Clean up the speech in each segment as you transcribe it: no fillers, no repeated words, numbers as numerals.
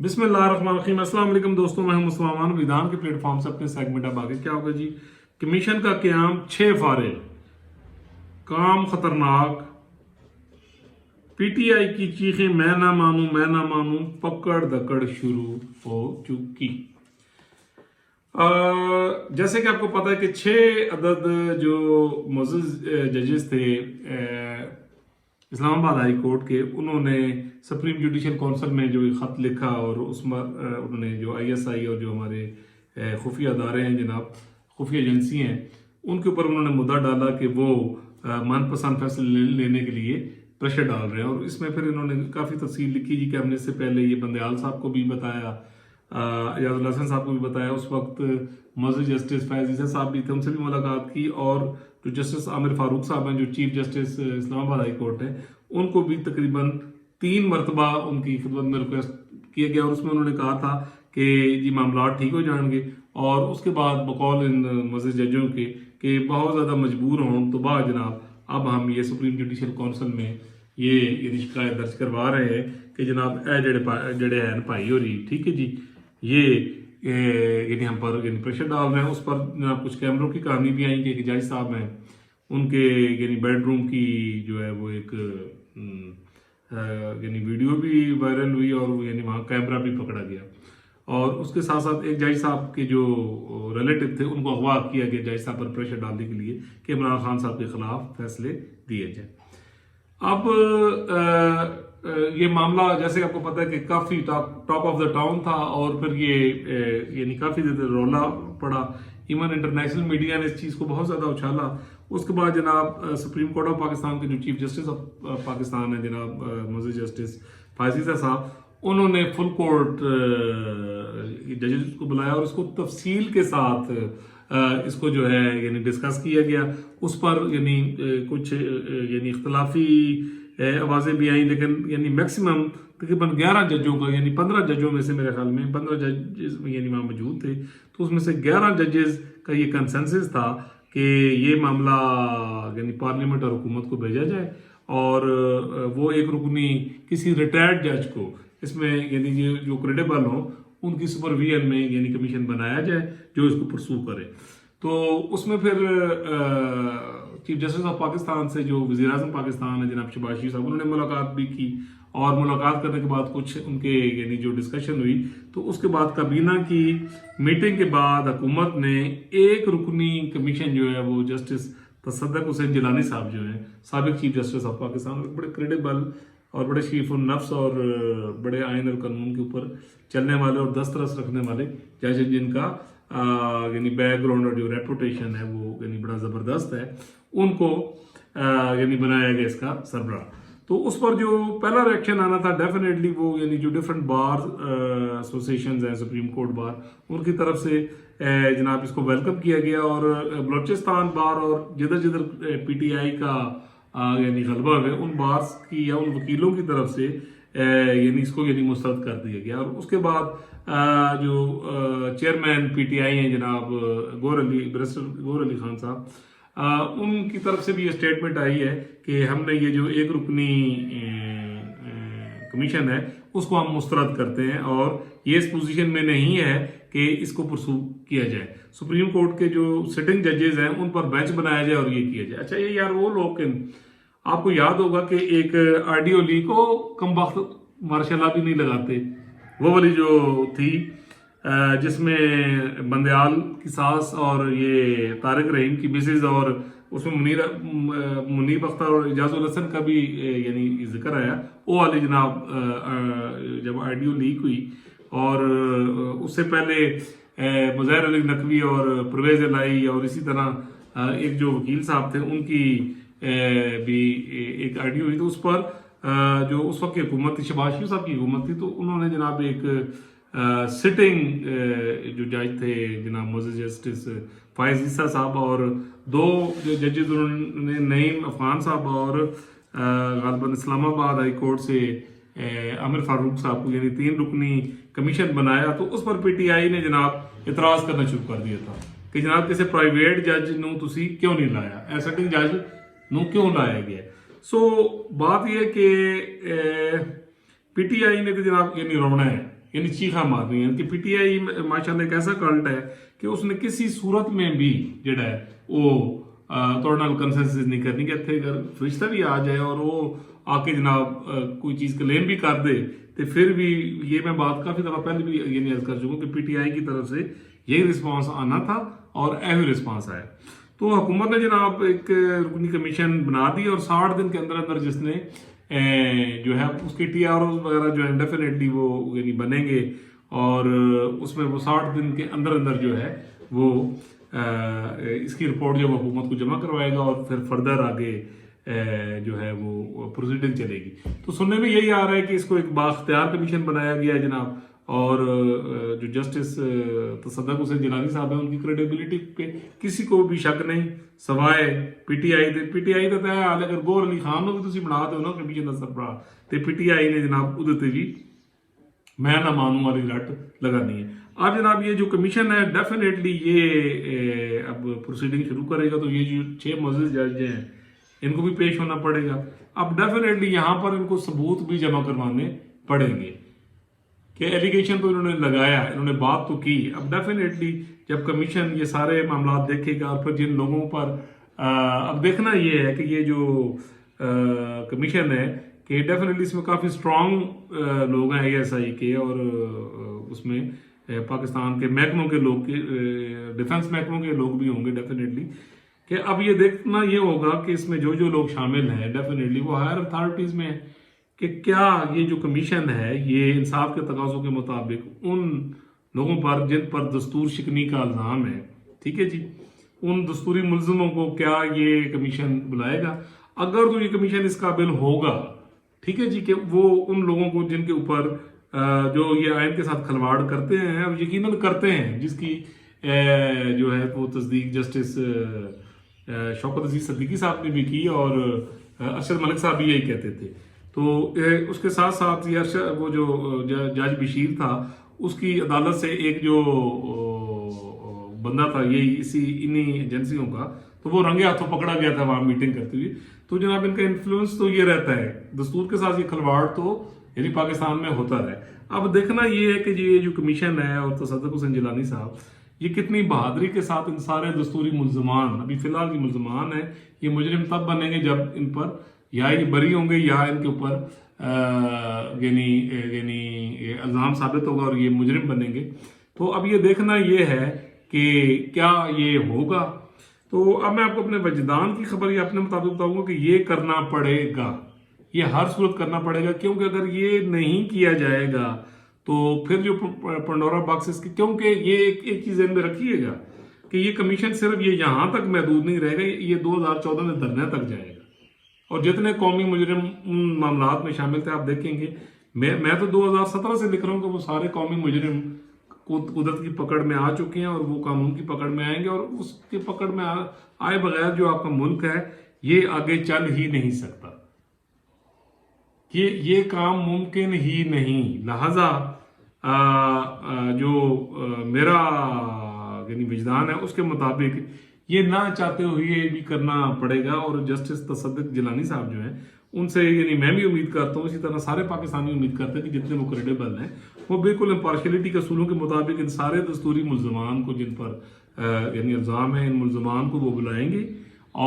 बिस्मिल्लाहिर्रहमानिर्रहीम। अस्सलाम वालेकुम दोस्तों, मैं हूं मुस्लमान विधान के प्लेटफॉर्म से अपने सेगमेंट अब आगे क्या होगा जी। कमीशन का क्याम 6 फारे, काम खतरनाक, पीटीआई की चीखें मैं ना मानूं, पकड़ दकड़ शुरू हो चुकी। जैसे कि आपको पता है कि 6 अदद जो मुअज़्ज़ज़ जजेस थे इस्लामाबाद हाई कोर्ट के, उन्होंने सुप्रीम जुडिशल काउंसिल में जो ख़त लिखा और उसमें उन्होंने जो आईएसआई और जो हमारे खुफिया अदारे हैं जनाब, खुफिया एजेंसी हैं, उनके ऊपर उन्होंने मुद्दा डाला कि वो मनपसंद फैसले लेने के लिए प्रेशर डाल रहे हैं। और इसमें फिर इन्होंने काफ़ी तफसील लिखी जी कि हमने इससे पहले ये बंदयाल साहब को भी बताया, एजाजुल हसन साहब को भी बताया, उस वक्त मुअज़्ज़ज़ जस्टिस फैज़ ईसा साहब भी थे, उनसे भी मुलाकात की, और जो जस्टिस आमिर फारूक साहब हैं जो chief justice Islamabad high court हैं, उनको भी तकरीबन 3 मरतबा उनकी खिदमत में रिक्वेस्ट किया गया। और उसमें उन्होंने कहा था कि जी मामला ठीक हो जाएंगे। और उसके बाद बकौल इन मुअज़्ज़ज़ जजों के कि बहुत ज़्यादा मजबूर हों तो बाद जनाब अब हम ये सुप्रीम जुडिशल काउंसिल में ये शिकायत दर्ज करवा रहे हैं कि जनाब जड़े हैं भाई हो रही, ठीक है जी, ये यानी हम पर यानी प्रेशर डाल रहे हैं। उस पर जनाब कुछ कैमरों की कहानी भी आई कि जज साहब हैं, उनके यानी बेडरूम की जो है वो एक यानी वीडियो भी वायरल हुई और यानी वहाँ कैमरा भी पकड़ा गया। और उसके साथ साथ एक जज साहब के जो रिलेटिव थे उनको अगवा किया गया जज साहब पर प्रेशर डालने के लिए कि इमरान खान साहब के खिलाफ फैसले दिए जाए। अब ये मामला जैसे आपको पता है कि काफ़ी टॉप ऑफ द टाउन था और फिर ये यानी काफ़ी ज़्यादा रौला पड़ा। इवन इंटरनेशनल मीडिया ने इस चीज़ को बहुत ज़्यादा उछाला। उसके बाद जनाब सुप्रीम कोर्ट ऑफ पाकिस्तान के जो चीफ जस्टिस ऑफ पाकिस्तान है जनाब मुअज़्ज़ज़ जस्टिस फैज़ ईसा साहब, उन्होंने फुल कोर्ट जजेस को बुलाया और इसको तफसील के साथ इसको जो है यानी डिस्कस किया गया। उस पर यानी कुछ यानी इख्तलाफी आवाज़ें भी आई, लेकिन यानी मैक्सिमम तकरीबन 11 जजों का यानी 15 जजों में से मेरे ख्याल में 15 जजेस यानी वहाँ मौजूद थे, तो उसमें से 11 जजेस का ये कंसेंसस था कि ये मामला यानी पार्लियामेंट और हुकूमत को भेजा जाए और वो एक रुकनी किसी रिटायर्ड जज को इसमें यानी जो क्रेडिबल हो उनकी सुपरविजन में यानी कमीशन बनाया जाए जो इसको परसू करे। तो उसमें फिर चीफ जस्टिस ऑफ पाकिस्तान से जो वज़ीर आज़म पाकिस्तान है जनाब शहबाज शरीफ साहब, उन्होंने मुलाकात भी की और मुलाकात करने के बाद कुछ उनके यानी जो डिस्कशन हुई, तो उसके बाद काबीना की मीटिंग के बाद हुकूमत ने एक रुकनी कमीशन जो है वो जस्टिस तसद्दुक़ हुसैन जिलानी साहब जो हैं साबिक चीफ जस्टिस ऑफ पाकिस्तान, बड़े क्रेडिबल और बड़े शरीफ नफ्स और बड़े आइन और कानून के ऊपर चलने वाले और दस्तरस रखने वाले जज जिनका यानी बैकग्राउंड और जो रेपुटेशन है वो यानी बड़ा ज़बरदस्त है, उनको यानी बनाया गया इसका सरबराह। तो उस पर जो पहला रिएक्शन आना था डेफिनेटली वो यानी जो डिफरेंट बार एसोसिएशंस हैं, सुप्रीम कोर्ट बार, उनकी तरफ से जनाब इसको वेलकम किया गया। और बलोचिस्तान बार और जिधर जिधर पीटीआई का यानी गलबा है उन बार्स की या उन वकीलों की तरफ से यानी इसको यानी मुस्तरद कर दिया गया। और उसके बाद जो चेयरमैन पीटीआई हैं जनाब बैरिस्टर गौहर अली खान साहब, उनकी तरफ से भी ये स्टेटमेंट आई है कि हमने ये जो एक रुकनी कमीशन है उसको हम मुस्तरद करते हैं और ये इस पोजीशन में नहीं है कि इसको परसू किया जाए। सुप्रीम कोर्ट के जो सिटिंग जजेस हैं उन पर बेंच बनाया जाए और ये किया जाए। अच्छा ये यार वो लोग, आपको याद होगा कि एक आडियो ली को कम वक्त मार्शल भी नहीं लगाते, वो वाली जो थी जिसमें बंदयाल की सास और ये तारिक रहीम की मिसेज और उसमें मुनीर अख्तर और एजाजुल हसन का भी यानी जिक्र आया, वो वाली जनाब जब ऑडियो लीक हुई और उससे पहले मुज़ाहिर अली नकवी और परवेज़ इलाही और इसी तरह एक जो वकील साहब थे उनकी भी एक ऑडियो हुई, तो उस पर जो उस वक्त की हुकूमत थी, शहबाज शरीफ साहब की हुकूमत थी, तो उन्होंने जनाब एक सिटिंग जो जज थे जनाब मुअज़्ज़ज़ जस्टिस फैज़ ईसा साहब और 2 जो जजेस उन्होंने नईम अफगान साहब और गालिबन इस्लामाबाद हाई कोर्ट से आमिर फारूक साहब को यानी 3 रुकनी कमीशन बनाया। तो उस पर पीटीआई ने जनाब इतराज़ करना शुरू कर दिया था कि जनाब किसी प्राइवेट जज नूं तुसी क्यों नहीं लाया, सिटिंग जज नूं क्यों लाया गया। सो बात यह कि पीटीआई ने तो जनाब यानी रोना है यानी चीखा मार रही हैं कि पीटीआई माशाल्लाह एक ऐसा कल्ट है कि उसने किसी सूरत में भी ਜਿਹੜਾ ਹੈ ਉਹ ਤੁਹਾਡੇ ਨਾਲ ਕੰਸੈਂਸਸ ਨਹੀਂ ਕਰਨੀ ਕਿ ਇੱਥੇ ਅਗਰ ਫਰਿਸ਼ਤਾ ਵੀ ਆ ਜਾਏ और वो आके जनाब कोई चीज़ क्लेम भी कर दे तो फिर भी ये मैं बात काफ़ी दफ़ा पहले भी ये अर्ज कर चुका हूँ कि पीटीआई की तरफ से यही रिस्पांस आना था और ऐसे रिस्पांस आया। तो हुकूमत ने जनाब एक रुकनी कमीशन बना दी और 60 दिन के अंदर अंदर जिसने जो है उसके TRO वगैरह जो है डेफिनेटली वो यानी बनेंगे और उसमें वो 60 दिन के अंदर अंदर जो है वो इसकी रिपोर्ट जब हुकूमत को जमा करवाएगा और फिर फर्दर आगे जो है वो प्रोसीडिंग चलेगी। तो सुनने में यही आ रहा है कि इसको एक बाख्तियार कमीशन बनाया गया है जनाब और जो जस्टिस तसद्दुक़ हुसैन जिलानी साहब हैं उनकी क्रेडिबिलिटी पे किसी को भी शक नहीं सवाए पीटीआई ਦਾ ਤਾਂ ਹਾਲ ਅਗਰ ਗੌਰ ਅਲੀ ਖਾਨ ਨੂੰ ਵੀ ਤੁਸੀਂ ਬਣਾ ਦਿਓ ਨਾ ਕਮਿਸ਼ਨ ਦਾ ਸਰਬਰਾਹ ਤੇ पीटीआई ने जनाब ਉਹਦੇ ਤੇ ਵੀ मैं ना मानूं वाली रट लगानी है। अब जनाब ये जो कमीशन है डेफिनेटली ये अब प्रोसीडिंग शुरू करेगा तो ये जो 6 मुअज़्ज़िज़ जज हैं इनको भी पेश होना पड़ेगा। अब डेफिनेटली यहाँ पर इनको सबूत भी जमा करवाने पड़ेंगे कि एलिगेशन तो इन्होंने लगाया, इन्होंने बात तो की। अब डेफिनेटली जब कमीशन ये सारे मामला देखेगा और फिर जिन लोगों पर अब देखना ये है कि ये जो कमीशन है कि डेफिनेटली इसमें काफ़ी स्ट्रॉन्ग लोग हैं ASI के और उसमें पाकिस्तान के महकमों के लोग के डिफेंस महकमों के लोग भी होंगे डेफिनेटली कि अब ये देखना ये होगा कि इसमें जो जो लोग शामिल हैं डेफिनेटली वो हायर अथॉरिटीज़ में है कि क्या ये जो कमीशन है ये इंसाफ के तकाज़ों के मुताबिक उन लोगों पर जिन पर दस्तूर शिकनी का इल्ज़ाम है, ठीक है जी, उन दस्तूरी मुलज़मों को क्या ये कमीशन बुलाएगा। अगर तो ये कमीशन इस काबिल होगा, ठीक है जी, कि वो उन लोगों को जिनके ऊपर जो ये आयन के साथ खलवाड़ करते हैं और यकीनन करते हैं जिसकी जो है वो तस्दीक जस्टिस शौकत अजीज सिद्दीकी साहब ने भी की और अरशद मलिक साहब भी यही कहते थे। तो उसके साथ साथ ये वो जो जज बशीर था उसकी अदालत से एक जो बंदा था यही इन्हीं एजेंसियों का, तो वो रंगे हाथों पकड़ा गया था वहाँ मीटिंग करते हुए। तो जनाब इनका इन्फ्लुएंस तो ये रहता है, दस्तूर के साथ ये खलवाड़ तो यानी पाकिस्तान में होता रहे। अब देखना ये है कि ये जो कमीशन है और तसद्दुक़ हुसैन जिलानी साहब ये कितनी बहादुरी के साथ इन सारे दस्तूरी मुल्ज़मान, अभी फिलहाल ये मुल्ज़मान है, ये मुजरिम तब बनेंगे जब इन पर या ये बरी होंगे या इनके ऊपर यानी इल्ज़ाम साबित होगा और ये मुजरिम बनेंगे। तो अब ये देखना ये है कि क्या ये होगा। तो अब मैं आपको अपने वजदान की खबर या अपने मुताबिक बताऊंगा कि ये करना पड़ेगा, ये हर सूरत करना पड़ेगा, क्योंकि अगर ये नहीं किया जाएगा तो फिर जो पंडोरा बॉक्सेस की, क्योंकि ये एक चीज़ में रखिएगा कि ये कमीशन सिर्फ ये यहाँ तक महदूद नहीं रहेगा, ये 2014 में धरने तक जाएगा और जितने कौमी मुजरिम उन मामलात में शामिल थे आप देखेंगे। मैं तो 2017 से लिख रहा हूँ कि वो सारे कौमी मुजरिम कुदरत की पकड़ में आ चुके हैं और वो कानून की पकड़ में आएंगे और उसकी पकड़ में आए बगैर जो आपका मुल्क है ये आगे चल ही नहीं सकता, कि ये काम मुमकिन ही नहीं। लिहाजा जो मेरा यानी विजदान है उसके मुताबिक ये ना चाहते हुए भी करना पड़ेगा और जस्टिस तसद्दुक़ जिलानी साहब जो हैं उनसे यानी मैं भी उम्मीद करता हूँ, इसी तरह सारे पाकिस्तानी उम्मीद करते हैं कि जितने वो क्रेडिबल हैं वो बिल्कुल इम्पार्शलिटी के असूलों के मुताबिक इन सारे दस्तूरी मुल्ज़मान को जिन पर यानी इल्ज़ाम है इन मुल्ज़मान को वो बुलाएंगे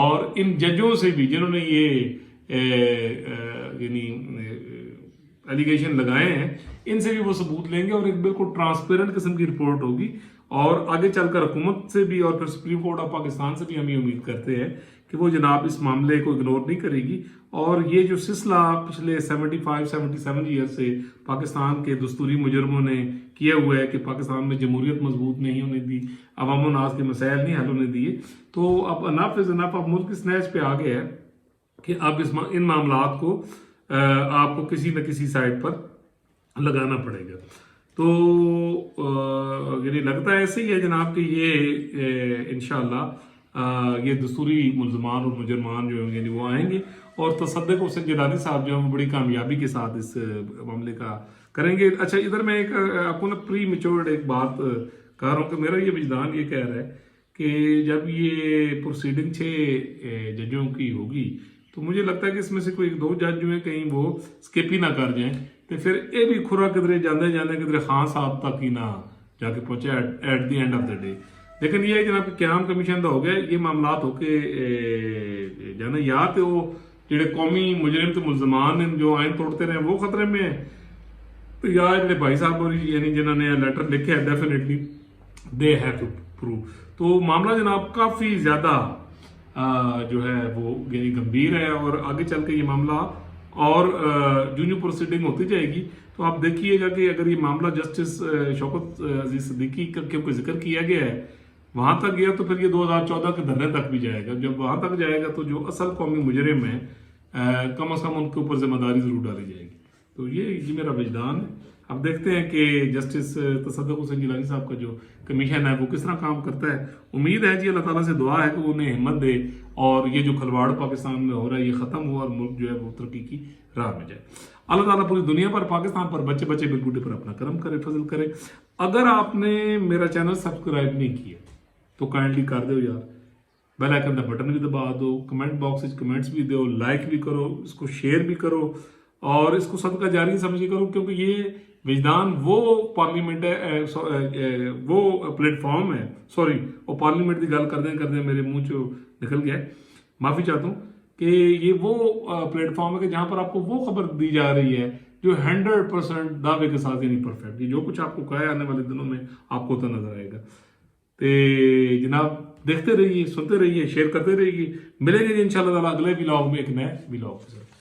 और इन जजों से भी जिन्होंने ये यानी एलिगेशन लगाए हैं इनसे भी वो सबूत लेंगे और एक बिल्कुल ट्रांसपेरेंट किस्म की रिपोर्ट होगी और आगे चलकर हुकूमत से भी और फिर सुप्रीम कोर्ट ऑफ पाकिस्तान से भी हम ये उम्मीद करते हैं कि वो जनाब इस मामले को इग्नोर नहीं करेगी और ये जो सिलसिला पिछले 75-77 ईयर से पाकिस्तान के दस्तूरी मुजरमों ने किया हुआ है कि पाकिस्तान में जमहूरियत मजबूत नहीं होने दी, अवाम और नास के मसाइल नहीं हल होने दिए, तो अब अनफ इज़ अनफ, अब मुल्क इस नहज पे आ गया है कि अब इन मामलात को आपको किसी न किसी साइड पर लगाना पड़ेगा। तो यानी लगता है ऐसे ही है जनाब कि ये इंशाअल्लाह ये दस्तूरी मुल्ज़मान और मुजरमान जो हैं यानी वो आएंगे और तसद्दुक़ हुसैन जिलानी साहब जो हैं बड़ी कामयाबी के साथ इस मामले का करेंगे। अच्छा, इधर मैं एक आपको ना प्री मेच्योर्ड एक बात कह रहा हूँ कि मेरा ये विजदान ये कह रहा है कि जब ये प्रोसीडिंग 6 जजों की होगी तो मुझे लगता है कि इसमें से कोई 2 जज जो हैं कहीं वो स्किप ही ना कर जाएं تو پھر یہ بھی کھرا کدھر جاندے جاندے کدھر خان صاحب تک ہی نہ جا کے پہنچے at the end of the day. لیکن یہ ہے جناب کہ قیام کمیشن دا ہو گیا یہ معاملات ہو کے جانا یا تو وہ جڑے قومی مجرم تو ملزمان ہیں جو آئین توڑتے رہے وہ خطرے میں ہیں تو یا جڑے بھائی صاحب یعنی جنہوں نے لیٹر لکھے ہے definitely they have to prove. تو معاملہ جناب کافی زیادہ جو ہے وہ یعنی گمبھیر ہے اور آگے چل کے یہ معاملہ اور جو پروسیڈنگ ہوتی جائے گی تو آپ دیکھیے گا کہ اگر یہ معاملہ جسٹس شوکت عزیز صدیقی کا کوئی ذکر کیا گیا ہے وہاں تک گیا تو پھر یہ 2014 کے دھرنے تک بھی جائے گا. جب وہاں تک جائے گا تو جو اصل قومی مجرم ہیں کم از کم ان کے اوپر ذمہ داری ضرور ڈالی جائے گی. تو یہ میرا وجدان ہے. اب دیکھتے ہیں کہ جسٹس تصدق حسین گیلانی صاحب کا جو کمیشن ہے وہ کس طرح کام کرتا ہے. امید ہے جی اللہ تعالیٰ سے دعا ہے کہ وہ انہیں ہمت دے اور یہ جو کھلواڑ پاکستان میں ہو رہا ہے یہ ختم ہو اور ملک جو ہے وہ ترقی کی راہ میں جائے. اللہ تعالیٰ پوری دنیا پر پاکستان پر بچے بالبوٹے پر اپنا کرم کرے فضل کرے. اگر آپ نے میرا چینل سبسکرائب نہیں کیا تو کائنڈلی کر دو یار, بیل آئکن کا بٹن بھی دبا دو, کمنٹ باکس کمنٹس بھی دو, لائک بھی کرو, اس کو شیئر بھی کرو اور اس کو صدقہ جاری سمجھ کے کرو کیونکہ یہ وجدان وہ پارلیمنٹ ہے وہ پلیٹ فارم ہے وہ پارلیمنٹ کی گل کردیں میرے منہ چو نکل گیا ہے, معافی چاہتا ہوں کہ یہ وہ پلیٹ فارم ہے کہ جہاں پر آپ کو وہ خبر دی جا رہی ہے جو 100% دعوے کے ساتھ یعنی پرفیکٹ, جو کچھ آپ کو کہا ہے آنے والے دنوں میں آپ کو ہوتا نظر آئے گا. تو جناب دیکھتے رہیے, سنتے رہیے, شیئر کرتے رہیے. ملیں گے انشاءاللہ تعالیٰ اگلے ولاگ میں ایک نئے ولاگ کے ساتھ.